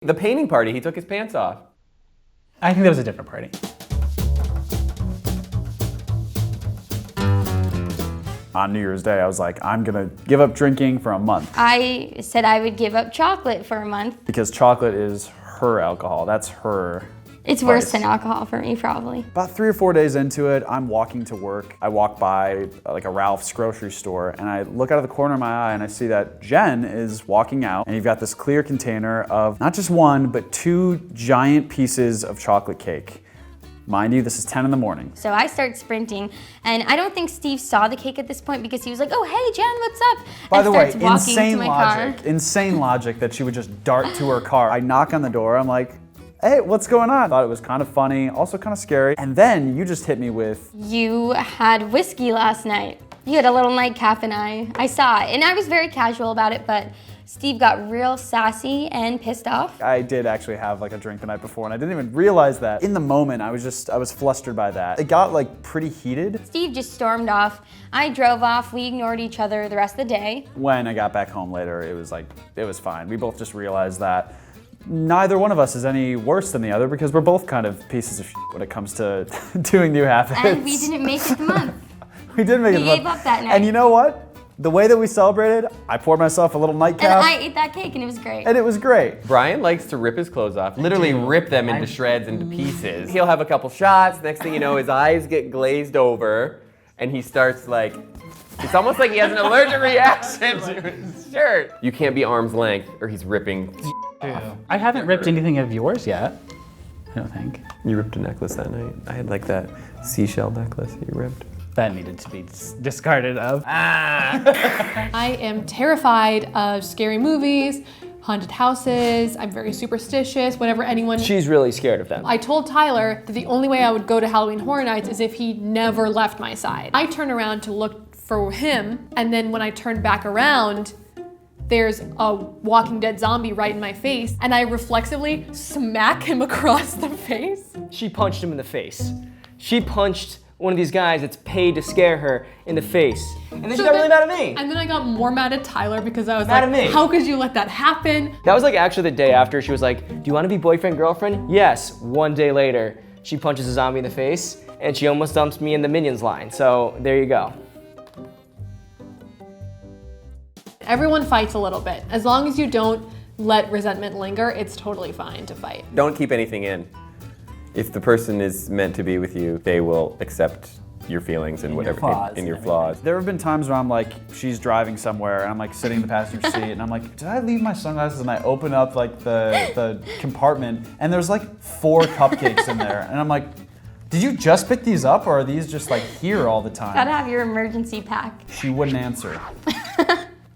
The painting party, he took his pants off. I think that was a different party. On New Year's Day, I was like, I'm gonna give up drinking for a month. I said I would give up chocolate for a month. Because chocolate is her alcohol, that's her It's vice. worse than alcohol for me, probably. About 3 or 4 days into it, I'm walking to work. I walk by like a Ralph's grocery store and I look out of the corner of my eye and I see that Jen is walking out and you've got this clear container of not just one, but 2 giant pieces of chocolate cake. Mind you, this is 10 in the morning. So I start sprinting, and I don't think Steve saw the cake at this point because he was like, "Oh, hey, Jen, what's up?" By the way, starts walking insane to my logic. car. Insane logic that she would just dart to her car. I knock on the door, I'm like, hey, what's going on? Thought it was kind of funny, also kind of scary. And then you just hit me with, You had whiskey last night. You had a little nightcap, and I saw it. And I was very casual about it, but Steve got real sassy and pissed off. I did actually have like a drink the night before and I didn't even realize that. In the moment, I was flustered by that. It got like pretty heated. Steve just stormed off. I drove off. We ignored each other the rest of the day. When I got back home later, it was fine. We both just realized that neither one of us is any worse than the other because we're both kind of pieces of shit when it comes to doing new habits. And we didn't make it the month. We did make it the month. We gave up that night. And you know what? The way that we celebrated, I poured myself a little nightcap. And I ate that cake, and it was great. And it was great. Brian likes to rip his clothes off, literally rip them into shreds, into pieces. He'll have a couple shots, next thing you know, his eyes get glazed over, and he starts like, it's almost like he has an allergic reaction to his shirt. You can't be arm's length, or he's ripping. I haven't ripped anything of yours yet, I don't think. You ripped a necklace that night. I had like that seashell necklace you ripped. That needed to be discarded of. I am terrified of scary movies, haunted houses. I'm very superstitious. Whenever anyone... She's really scared of them. I told Tyler that the only way I would go to Halloween Horror Nights is if he never left my side. I turn around to look for him, and then when I turn back around, there's a Walking Dead zombie right in my face, and I reflexively smack him across the face. She punched him in the face. She punched one of these guys that's paid to scare her in the face. And then she got really mad at me. And then I got more mad at Tyler because I was Mad like, at me. how could you let that happen? That was like actually the day after. She was like, do you want to be boyfriend, girlfriend? Yes. One day later, she punches a zombie in the face and she almost dumps me in the Minions line. So there you go. Everyone fights a little bit. As long as you don't let resentment linger, it's totally fine to fight. Don't keep anything in. If the person is meant to be with you, they will accept your feelings and whatever in your flaws. There have been times where I'm like, she's driving somewhere and I'm like sitting in the passenger seat and I'm like, did I leave my sunglasses? And I open up like the compartment and there's like 4 cupcakes in there. And I'm like, did you just pick these up or are these just like here all the time? Gotta have your emergency pack. She wouldn't answer.